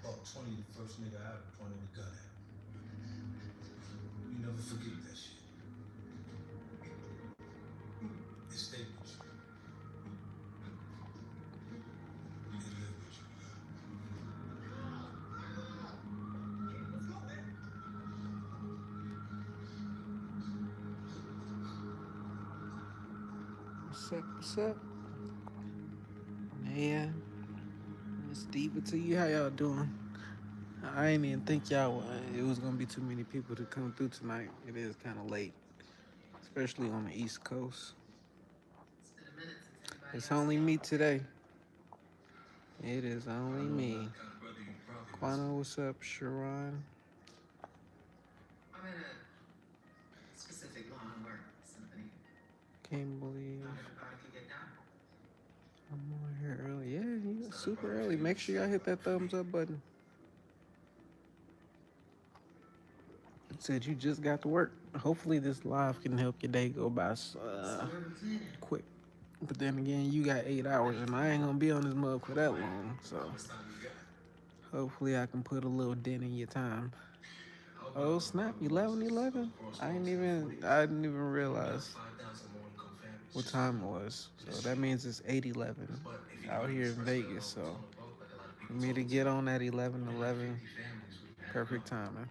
About 20, the first nigga I ever pointed a gun at. You never forget that shit. It stayed with you. It lived with you. What's up? What's up? Yeah, it's Diva to you. How y'all doing? I ain't even think it was gonna be too many people to come through tonight. It is kind of late, especially on the East Coast. It's only me today. It is I only know I'm not me. the kind of brother you probably mess Quano, what's up? Sharon, can't believe I'm on here early. Yeah, you instead of super probably early. feeding Make the sure shit y'all hit about that for me. thumbs up button. It said you just got to work. Hopefully, this live can help your day go by quick. But then again, you got 8 hours, and I ain't gonna be on this mug for that long. How So much time you got? hopefully, I can put a little dent in your time. I hope I Oh don't have a snap! brother who loves 11, those 11. crosswalks in the 40s. I didn't even You know, down realize 5,000 low income families what just for time it you was. and So this that street. means it's 8:11 But if you out ride an here in expressway Vegas. along the So tunnel boat, like a lot of for people me to told me get to, on at 11, then like 11, 50 families would have to perfect go. timing.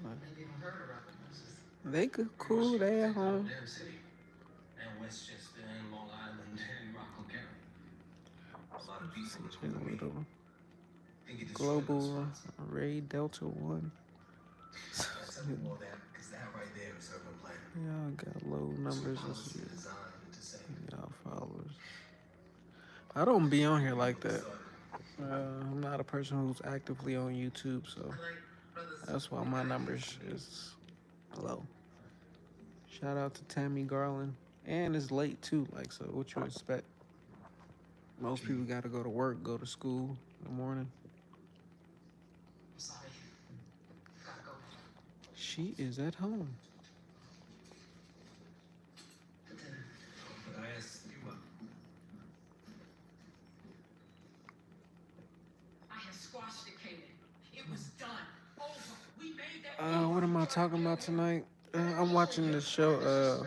But they Pretty much cool. can't They at protect the whole home. damn city. And Westchester and Long Island and Rockland County. A lot of people, CJ including me, Little, think you destroyed those Global, spots. Ray Delta One. I tell you all that because that right there is urban planning. Y'all got low It's what numbers. Let's policy see. is designed to say. Y'all followers. I don't be on here You know like what that. started. I'm not a person who's actively on YouTube, so that's why my numbers is low. Shout out to Tammy Garland. And it's late too, like so what you expect? Most P. people gotta go to work, go to school in the morning. She is at home. But I asked you about. What am I talking about tonight? I'm watching the show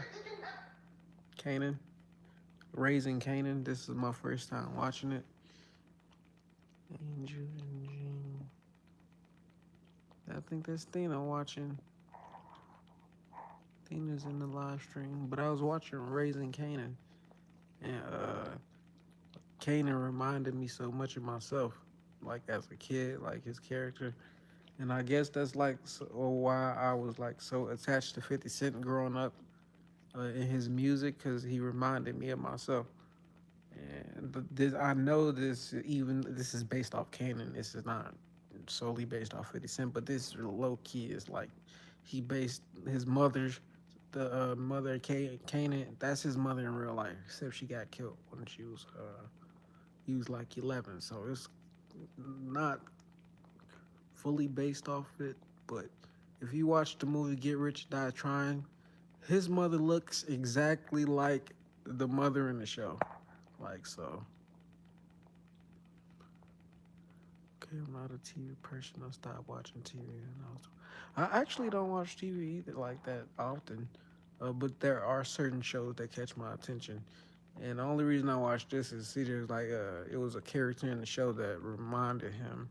Kanan. Raising Kanan. This is my first time watching it. Angel and Jean. I think that's Thina watching. Thina's in the live stream. But I was watching Raising Kanan. And Kanan reminded me so much of myself. Like as a kid, like his character. And I guess that's like or why I was like so attached to 50 Cent growing up in his music because he reminded me of myself. And this, I know this is based off Kanan. This is not solely based off 50 Cent, but this low key is like he based his mother's the mother of Kanan. That's his mother in real life, except she got killed when he was like 11. So it's not fully based off it, but if you watch the movie Get Rich Die Trying, his mother looks exactly like the mother in the show. Like so. Okay, I'm not a TV person. I stopped watching TV. I actually don't watch TV either like that often, but there are certain shows that catch my attention. And the only reason I watched this is see there's like it was a character in the show that reminded him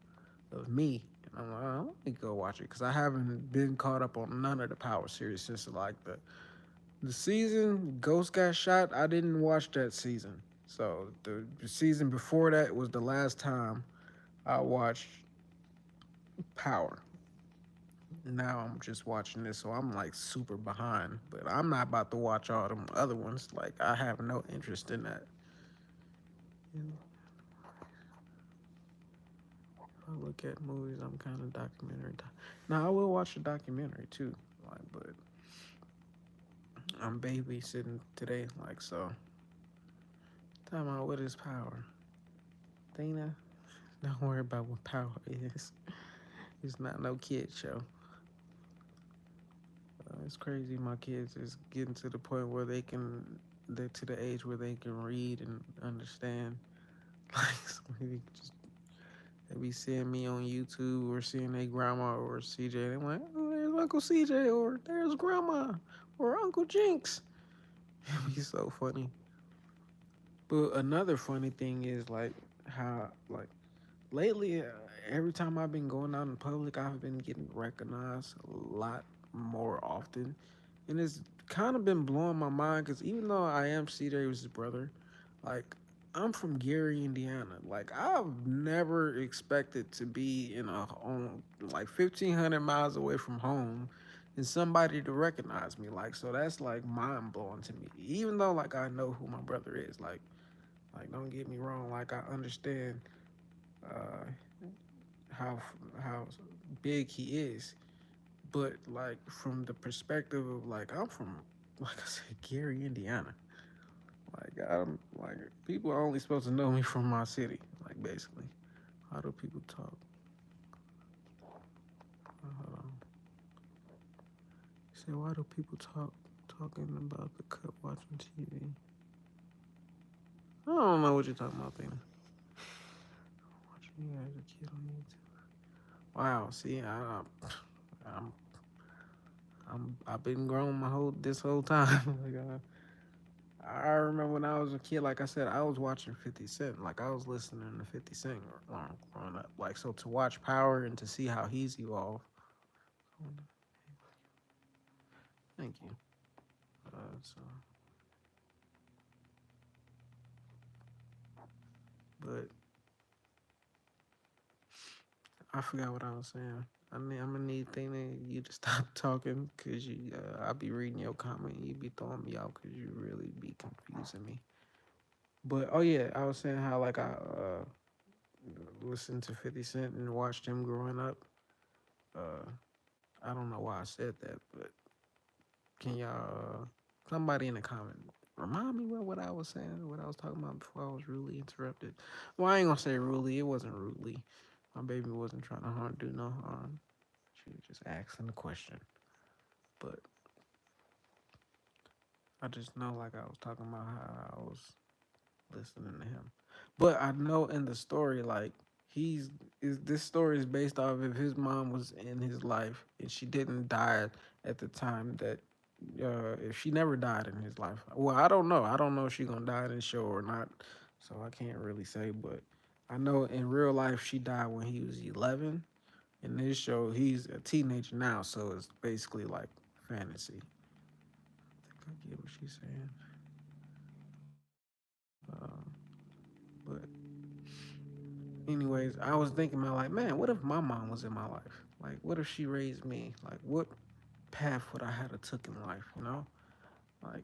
of me. And I'm like, oh, let me go watch it because I haven't been caught up on none of the Power series since like the season Ghost got shot. I didn't watch that season, so the season before that was the last time I watched Power. Now I'm just watching this, so I'm like super behind. But I'm not about to watch all them other ones. Like I have no interest in that. You know, if I look at movies, I'm kind of documentary. Now I will watch a documentary too. Like, but I'm babysitting today. Like so. Time out. What is Power? Dana, don't worry about what Power is. It's not no kid show. It's crazy. My kids is getting to the point where they can. they're to the age where they can read and understand. Like so maybe just they be seeing me on YouTube or seeing their grandma or CJ. They're like, oh, there's Uncle CJ or there's grandma or Uncle Jinx. It'd be so funny. But another funny thing is like how like lately, every time I've been going out in public, I've been getting recognized a lot more often, and it's kind of been blowing my mind because even though I am C. Davis's brother, like I'm from Gary, Indiana. Like I've never expected to be in a on like 1,500 miles away from home, and somebody to recognize me. Like so, that's like mind blowing to me. Even though like I know who my brother is. Like don't get me wrong. Like I understand. Uh, how how big he is, but like from the perspective of like I'm from like I said Gary, Indiana. Like I'm like people are only supposed to know me from my city. Like basically, how do people talk? Hold on. Say why do people talking about the cup watching TV? I don't know what you're talking about, Thina. Watching you as a kid on YouTube. Wow. See, I'm I've been grown my whole this whole time. Like, I remember when I was a kid, like I said, I was watching 50 Cent. Like, I was listening to 50 Cent growing up. Like, so to watch Power and to see how he's evolved. Thank you. So, but I forgot what I was saying. I mean, I'm gonna need you to stop talking because I'll be reading your comment. You be throwing me out because you really be confusing me. But oh yeah, I was saying how like I listened to 50 Cent and watched him growing up. Uh, I don't know why I said that, but can y'all, somebody in the comment, remind me what I was saying, what I was talking about before I was rudely interrupted? Well, I ain't gonna say rudely. It wasn't rudely. My baby wasn't trying to do no harm. She was just asking the question. But I just know, like, I was talking about how I was listening to him. But I know in the story, like, this story is based off if his mom was in his life and she didn't die at the time that if she never died in his life. Well, I don't know. I don't know if she gonna die in the show or not, so I can't really say. But I know in real life she died when he was 11. In this show, he's a teenager now, so it's basically like fantasy. I think I get what she's saying. But anyways, I was thinking about like, man, what if my mom was in my life? Like, what if she raised me? Like, what path would I have took in life? You know, like,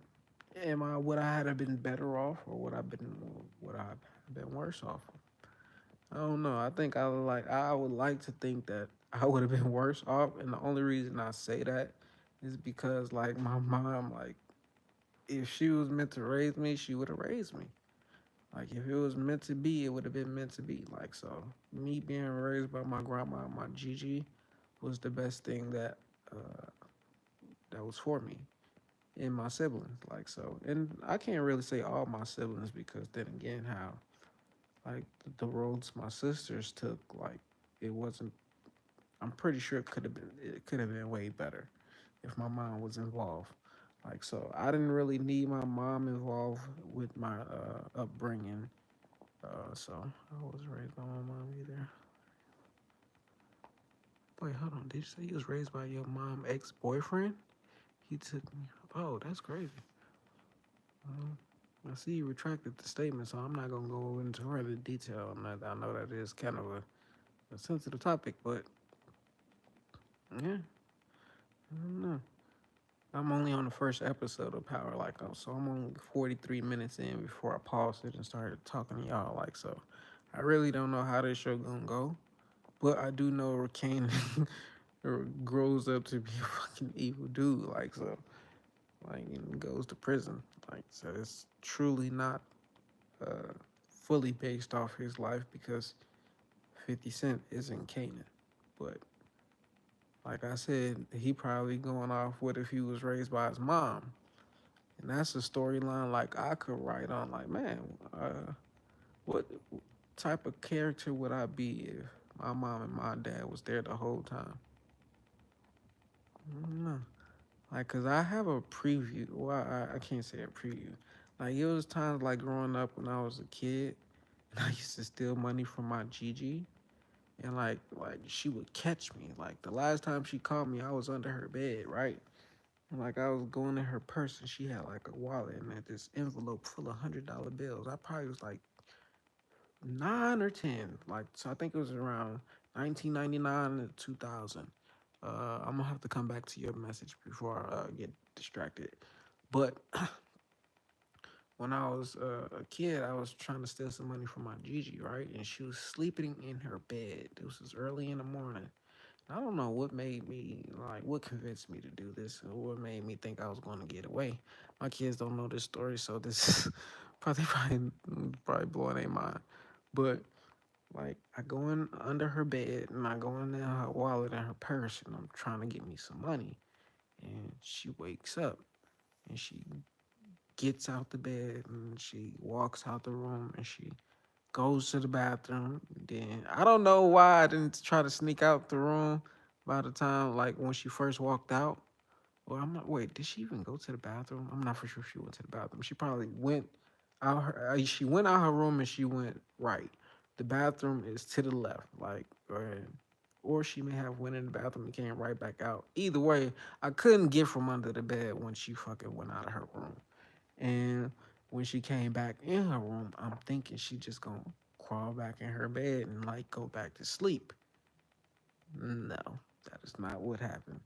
would I have been better off, or would I have been worse off? I don't know. I would like to think that I would have been worse off, and the only reason I say that is because like my mom, like, if she was meant to raise me, she would have raised me. Like if it was meant to be, it would have been meant to be. Like so, me being raised by my grandma, my Gigi, was the best thing uh, that was for me and my siblings. Like so, and I can't really say all my siblings because then again, how like the roads my sisters took, like it wasn't. I'm pretty sure it could have been way better if my mom was involved. Like so, I didn't really need my mom involved with my upbringing. So I wasn't raised by my mom either. Wait, hold on. Did you say you was raised by your mom ex boyfriend? He took me. Oh, that's crazy. I see you retracted the statement, so I'm not gonna go into further detail on that. I know that is kind of a sensitive topic, but yeah, I don't know. I'm only on the first episode of Power Like so I'm only 43 minutes in before I paused it and started talking to y'all. Like so, I really don't know how this show gonna go, but I do know Kane grows up to be a fucking evil dude. Like so, like and goes to prison. Like so, it's truly not uh, fully based off his life because 50 Cent isn't Kanan. But like I said, he probably going off what if he was raised by his mom. And that's a storyline like I could write on. Like, man, what type of character would I be if my mom and my dad was there the whole time? I don't know. Like, cause I have a preview. Well, I can't say a preview. Like, it was times like growing up when I was a kid, and I used to steal money from my Gigi, and like she would catch me. Like the last time she caught me, I was under her bed, right? And like I was going in her purse, and she had like a wallet and had this envelope full of $100 bills. I probably was like 9 or 10. Like so, I think it was around 1999 to 2000. I'm gonna have to come back to your message before I get distracted. But when I was a kid, I was trying to steal some money from my Gigi, right? And she was sleeping in her bed. This was early in the morning. I don't know what made me like what convinced me to do this or what made me think I was going to get away. My kids don't know this story, so this is probably blowing their mind. But like I go in under her bed and I go in there her wallet and her purse and I'm trying to get me some money. And she wakes up and she gets out the bed and she walks out the room and she goes to the bathroom. Then I don't know why I didn't try to sneak out the room by the time like when she first walked out. Well, I'm not. Wait, did she even go to the bathroom? I'm not for sure if she went to the bathroom. She probably went out. She went out her room and she went right. The bathroom is to the left, like, or she may have went in the bathroom and came right back out. Either way, I couldn't get from under the bed when she fucking went out of her room. And when she came back in her room, I'm thinking she just gonna crawl back in her bed and like go back to sleep. No, that is not what happened.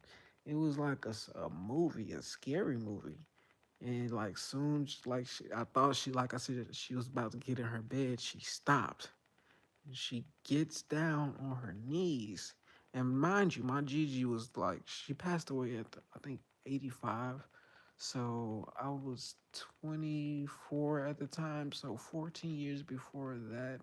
It was like a movie, a scary movie. And like soon, like I thought she, like I said, she was about to get in her bed. She stopped. And she gets down on her knees. And mind you, my Gigi was like, she passed away at I think 85. So I was 24 at the time. So 14 years before that,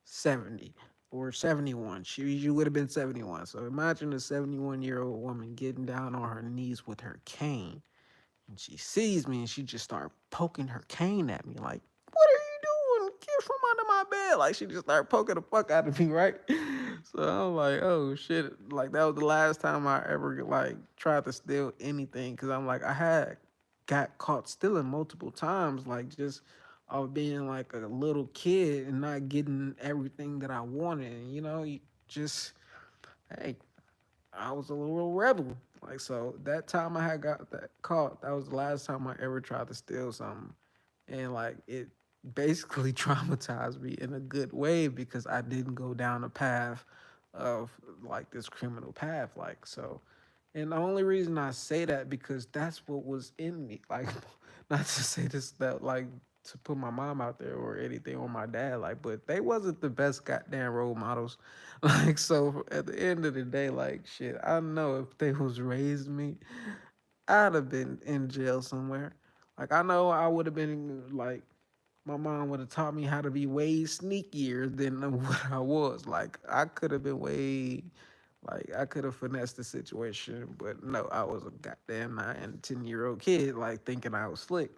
70 or 71. She would have been 71. So imagine a 71-year-old woman getting down on her knees with her cane. And she sees me and she just started poking her cane at me like, what are you doing? Get from under my bed. Like she just started poking the fuck out of me, right? So I'm like, oh shit. Like that was the last time I ever like tried to steal anything. Cause I'm like, I had got caught stealing multiple times, like just of being like a little kid and not getting everything that I wanted. And, you know, you just hey, I was a little rebel. Like so that time I had got that caught, that was the last time I ever tried to steal something. And like it basically traumatized me in a good way because I didn't go down a path of like this criminal path. Like so and the only reason I say that because that's what was in me. Like not to say this that like to put my mom out there or anything or my dad, like, but they wasn't the best goddamn role models. Like so at the end of the day, like shit, I know if they was raised me, I'd have been in jail somewhere. Like I know I would have been like my mom would have taught me how to be way sneakier than what I was. Like I could have been way like I could have finessed the situation, but no, I was a goddamn 9 and 10-year-old kid, like thinking I was slick.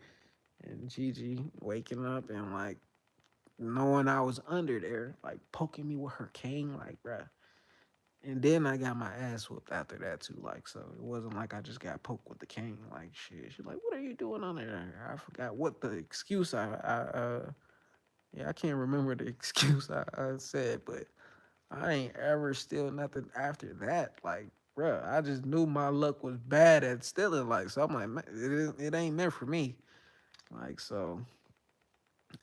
And Gigi waking up and like knowing I was under there, like poking me with her cane, like bruh. And then I got my ass whooped after that too. Like, so it wasn't like I just got poked with the cane. Like, shit. She's like, "What are you doing on there?" I forgot what the excuse yeah, I can't remember the excuse I said, but I ain't ever steal nothing after that. Like, bruh, I just knew my luck was bad at stealing. Like, so I'm like, man, it ain't meant for me. Like, so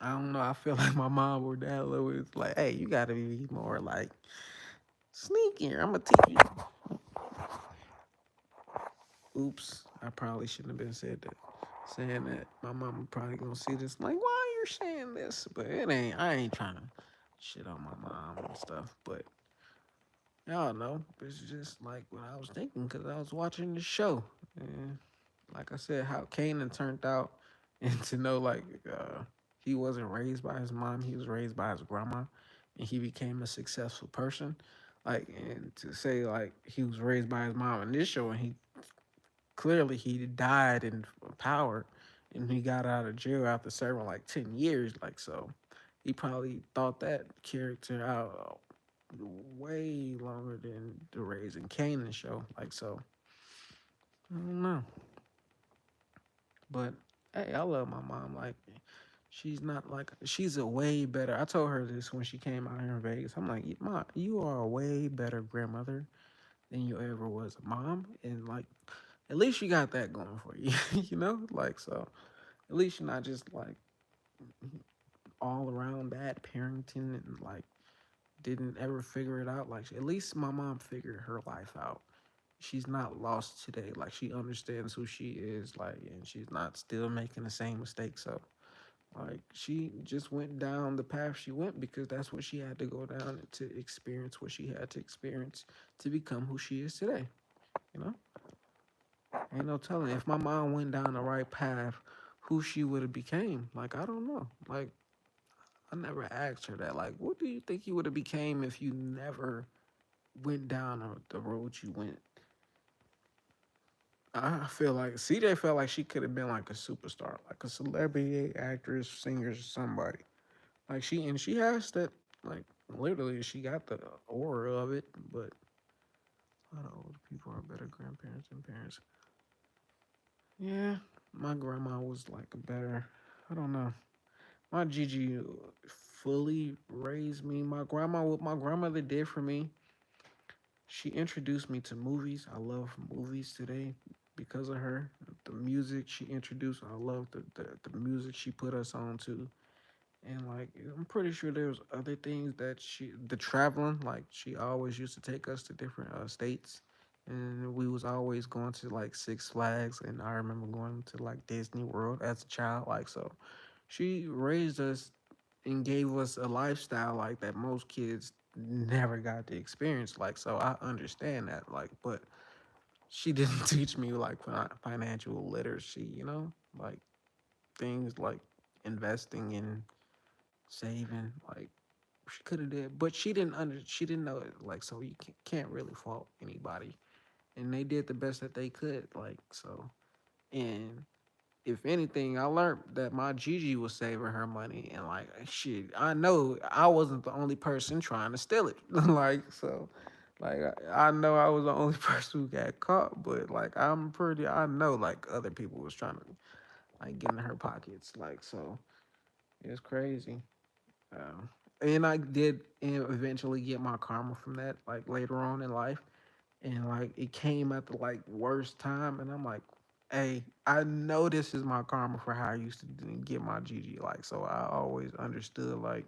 I don't know. I feel like my mom or dad was like, hey, you gotta be more like sneakier. I'm gonna teach you. Oops, I probably shouldn't have been said that. Saying that my mama probably gonna see this. Like, why are you saying this? But it ain't. I ain't trying to shit on my mom and stuff. But y'all know, it's just like what I was thinking because I was watching the show. And like I said, how Kanan turned out, and to know like he wasn't raised by his mom, he was raised by his grandma, and he became a successful person. Like, and to say like he was raised by his mom in this show, and he clearly he died in power and he got out of jail after serving like 10 years. Like so, he probably thought that character out way longer than the Raising Kanan show. Like so, I don't know, but hey, I love my mom. Like she's not like she's a way better. I told her this when she came out here in Vegas. I'm like, Mom, you are a way better grandmother than you ever was a mom, and like at least you got that going for you, you know. Like so, at least you're not just like all around bad parenting and like didn't ever figure it out. Like at least my mom figured her life out. She's not lost today. Like she understands who she is. Like and she's not still making the same mistakes. So like she just went down the path she went because that's what she had to go down to experience what she had to experience to become who she is today. You know, ain't no telling if my mom went down the right path, who she would have became. Like I don't know. Like I never asked her that. Like, what do you think you would have became if you never went down the road you went? I feel like CJ felt like she could have been like a superstar, like a celebrity, actress, singer, somebody. Like she has that. Like literally, she got the aura of it. But a lot of older people are better grandparents than parents. Yeah, my grandma was like a better. I don't know. My Gigi fully raised me. What my grandmother did for me, she introduced me to movies. I love movies today because of her. The music she introduced, I love the music she put us on to. And like I'm pretty sure there was other things that the traveling, like she always used to take us to different states. And we was always going to like Six Flags, and I remember going to like Disney World as a child. Like so, she raised us and gave us a lifestyle like that most kids never got to experience. Like so, I understand that. Like, but she didn't teach me like financial literacy. You know, like things like investing and saving. Like she could have did, but she didn't know it. Like so, you can't really fault anybody. And they did the best that they could. Like so, and if anything, I learned that my Gigi was saving her money, and like shit, I know I wasn't the only person trying to steal it. Like so, like I know I was the only person who got caught, but like I know like other people was trying to like get in her pockets. Like so, it's crazy. And I did eventually get my karma from that, like later on in life, and like it came at the like worst time, and I'm like, hey, I know this is my karma for how I used to get my GG. Like, so I always understood like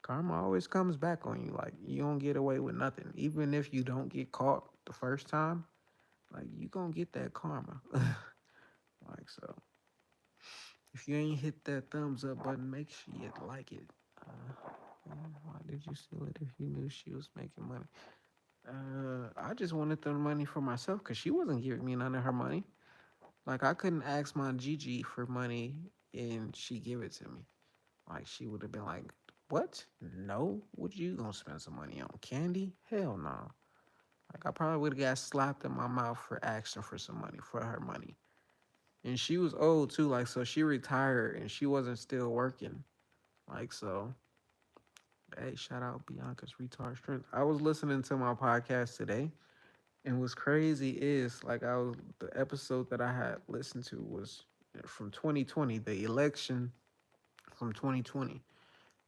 karma always comes back on you. Like, you don't get away with nothing, even if you don't get caught the first time. Like, you gonna get that karma. Like, so if you ain't hit that thumbs up button, make sure you like it. Why did you steal it if you knew she was making money? I just wanted the money for myself because she wasn't giving me none of her money. Like I couldn't ask my Gigi for money and she give it to me. Like she would have been like, "What? No? What you gonna spend some money on? Candy? Hell no." Like I probably would have got slapped in my mouth for asking for some money for her money. And she was old too. Like so, she retired and she wasn't still working. Like so, hey, shout out Bianca's retard strength. I was listening to my podcast today. And what's crazy is like the episode that I had listened to was from 2020, the election from 2020.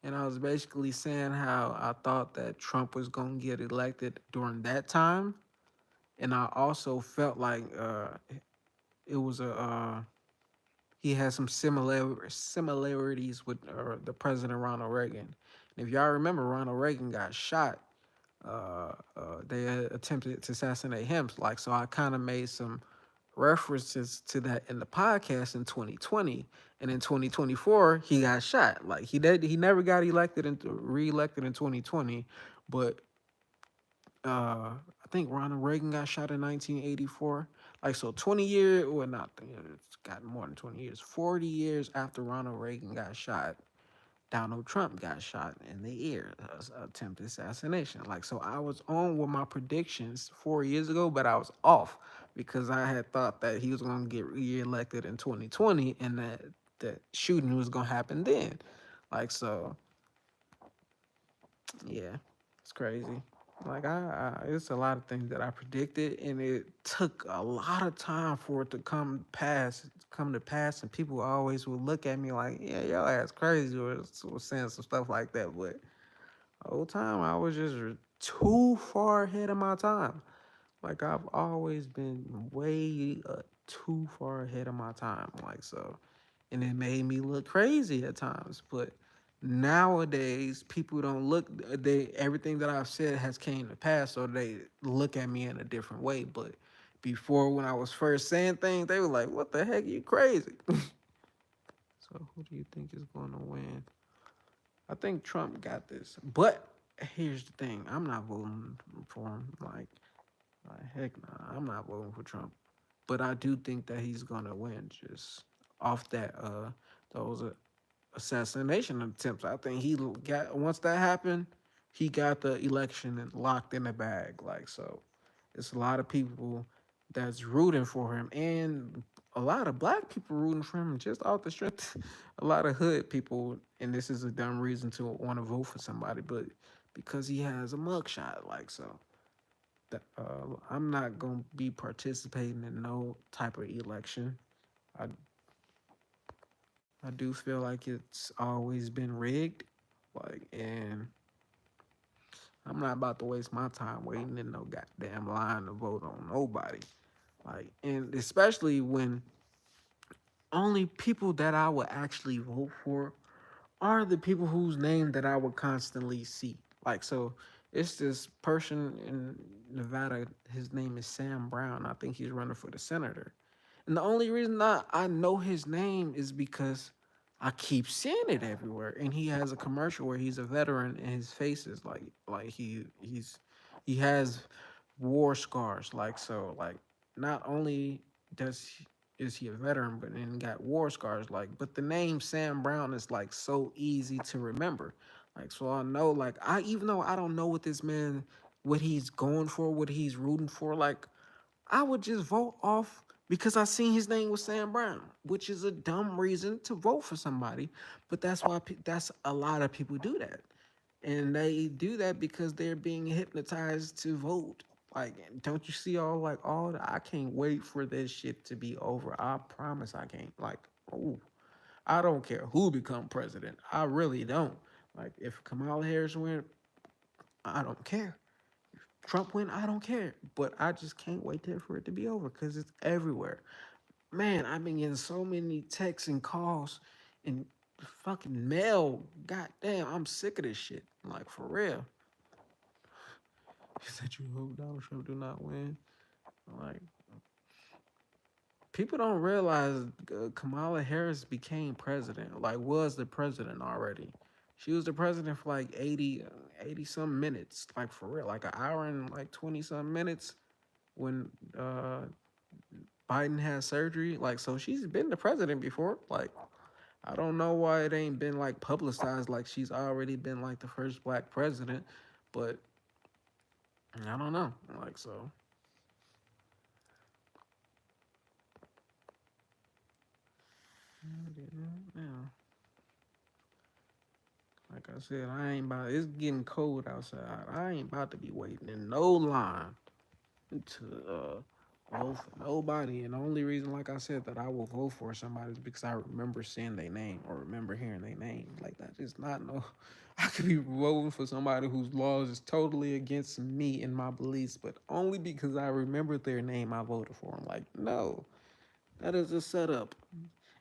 And I was basically saying how I thought that Trump was going to get elected during that time. And I also felt like it was he had some similarities with the President Ronald Reagan. And if y'all remember, Ronald Reagan got shot. They attempted to assassinate him. Like, so I kind of made some references to that in the podcast in 2020, and in 2024 he got shot. Like he never got elected and reelected in 2020, but I think Ronald Reagan got shot in 1984. Like so, 20 years, well, not it's got more than 20 years. 40 years after Ronald Reagan got shot, Donald Trump got shot in the ear, attempted assassination. Like, so I was on with my predictions 4 years ago, but I was off because I had thought that he was gonna get reelected in 2020 and that the shooting was gonna happen then. Like so, yeah, it's crazy. Like it's a lot of things that I predicted, and it took a lot of time for it to come to pass. And people always would look at me like, "Yeah, your ass crazy," or saying some stuff like that. But the whole time, I was just too far ahead of my time. Like I've always been way too far ahead of my time. Like so, and it made me look crazy at times. But nowadays, people don't look. They everything that I've said has came to pass, so they look at me in a different way. But before, when I was first saying things, they were like, "What the heck? You crazy?" So who do you think is going to win? I think Trump got this. But here's the thing: I'm not voting for him. Like heck nah, I'm not voting for Trump. But I do think that he's gonna win just off that those assassination attempts. I think he got once that happened, he got the election and locked in the bag. Like so, it's a lot of people that's rooting for him, and a lot of black people rooting for him just off the strength. A lot of hood people, and this is a dumb reason to want to vote for somebody, but because he has a mugshot, like so. I'm not gonna be participating in no type of election. I I do feel like it's always been rigged, like, and I'm not about to waste my time waiting in no goddamn line to vote on nobody. Like, and especially when only people that I would actually vote for are the people whose name that I would constantly see. Like, so it's this person in Nevada. His name is Sam Brown. I think he's running for the senator. And the only reason I know his name is because I keep seeing it everywhere. And he has a commercial where he's a veteran and his face is like he has war scars. Like so like not only does is he a veteran, but then got war scars. Like, but the name Sam Brown is like so easy to remember. Like, so I know, like, I even though I don't know what this man, what he's going for, what he's rooting for, like, I would just vote off because I seen his name was Sam Brown, which is a dumb reason to vote for somebody. But that's why that's a lot of people do that, and they do that because they're being hypnotized to vote. Like, don't you see all the, I can't wait for this shit to be over. I promise I can't. Like, oh, I don't care who become president. I really don't. Like, if Kamala Harris win, I don't care. Trump win, I don't care. But I just can't wait there for it to be over because it's everywhere. Man, I've been getting so many texts and calls and fucking mail. Goddamn, I'm sick of this shit. Like, for real. Is that you hope Donald Trump do not win? Like, people don't realize Kamala Harris became president, like, was the president already. She was the president for like 80 some minutes, like for real, like an hour and like 20 some minutes when Biden had surgery. Like, so she's been the president before. Like, I don't know why it ain't been like publicized like she's already been like the first black president, but I don't know. Like, so yeah. Like I said, I ain't about. It's getting cold outside. I ain't about to be waiting in no line to vote for nobody. And the only reason, like I said, that I will vote for somebody is because I remember seeing their name or remember hearing their name. Like that is not no. I could be voting for somebody whose laws is totally against me and my beliefs, but only because I remembered their name, I voted for them. Like no, that is a setup.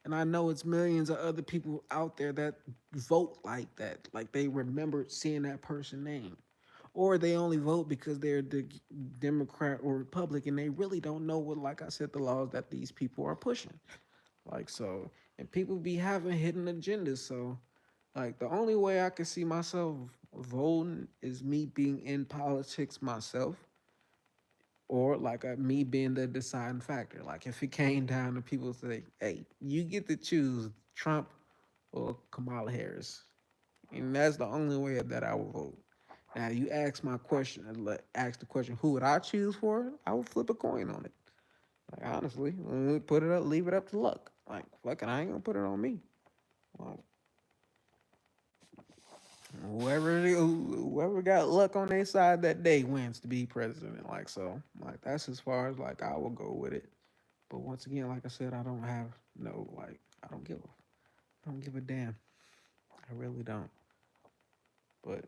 And I know it's millions of other people out there that vote like that. Like they remember seeing that person's name. Or they only vote because they're the Democrat or Republican. They really don't know what, like I said, the laws that these people are pushing. Like so, and people be having hidden agendas. So, like the only way I can see myself voting is me being in politics myself, or like me being the deciding factor. Like if it came down to people say, "Hey, you get to choose Trump or Kamala Harris," and that's the only way that I would vote. Now you ask my question, ask the question, who would I choose for? I would flip a coin on it. Like honestly, put it up, leave it up to luck. Like fuck it, I ain't gonna put it on me. Like whoever got luck on their side that day wins to be president. Like so, like that's as far as like I will go with it. But once again, like I said, I don't have no like I don't give a damn. I really don't. But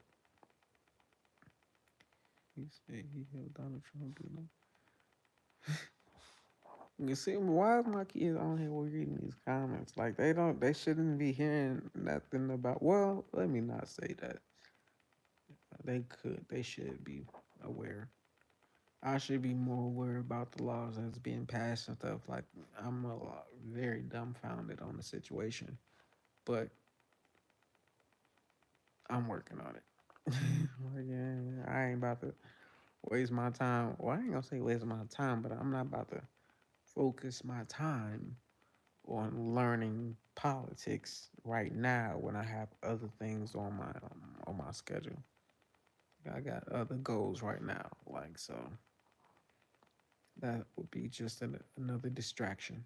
he said he held Donald Trump do no. You see, why is my kids on here reading these comments? Like they shouldn't be hearing nothing about. Well, let me not say that. They should be aware. I should be more aware about the laws that's being passed and stuff. Like I'm very dumbfounded on the situation, but I'm working on it. Like, yeah, I ain't about to waste my time. Well, I ain't gonna say waste my time, but I'm not about to focus my time on learning politics right now when I have other things on my schedule. I got other goals right now, like so that would be just another distraction.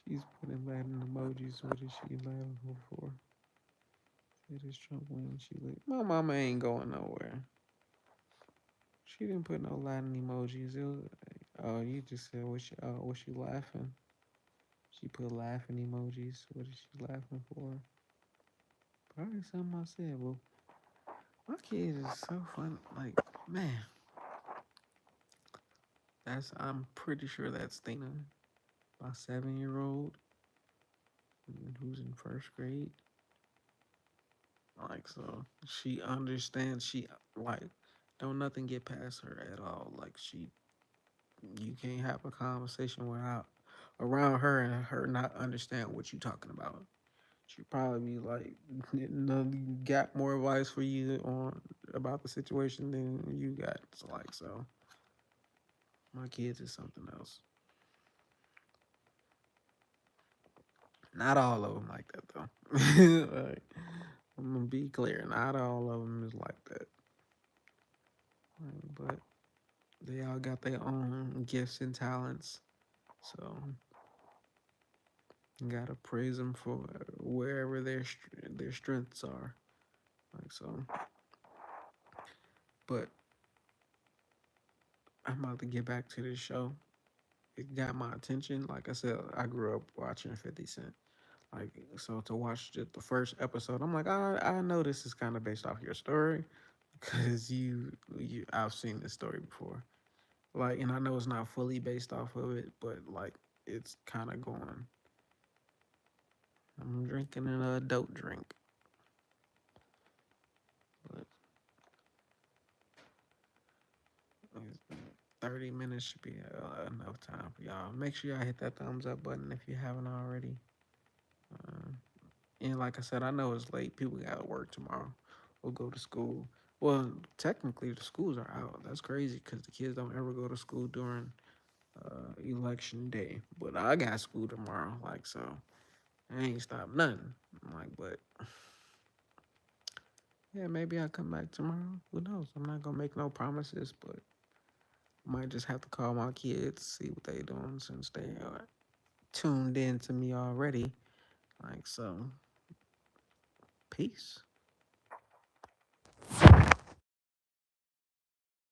She's putting Latin emojis. What is she laughing for? It is Trump when she leave. My mama ain't going nowhere. She didn't put no Latin emojis. Oh, you just said was she laughing? She put laughing emojis. What is she laughing for? Probably something I said. Well, my kid is so fun. Like, man, I'm pretty sure that's Thina, my 7 year old, who's in first grade. Like, so she understands. She like, don't nothing get past her at all. Like, you can't have a conversation without around her and her not understand what you're talking about. She'd probably be like, got more advice for you on about the situation than you got. So like, so my kids is something else. Not all of them like that though. Like, I'm gonna be clear. Not all of them is like that. But they all got their own gifts and talents. So you gotta praise them for wherever their strengths are. Like so. But I'm about to get back to this show. It got my attention. Like I said, I grew up watching 50 Cent. Like so to watch just the first episode, I'm like, I know this is kind of based off your story because you I've seen this story before. Like, and I know it's not fully based off of it, but like it's kind of going. I'm drinking an adult drink, but 30 minutes should be enough time for y'all. Make sure y'all hit that thumbs up button if you haven't already. Uh, and like I said, I know it's late. People got to work tomorrow or go to school. Well, technically, the schools are out. That's crazy because the kids don't ever go to school during election day. But I got school tomorrow, like so. I ain't stopped nothing. I'm like, but yeah, maybe I'll come back tomorrow. Who knows? I'm not gonna make no promises, but I might just have to call my kids, see what they doing since they are tuned in to me already. Like so. Peace.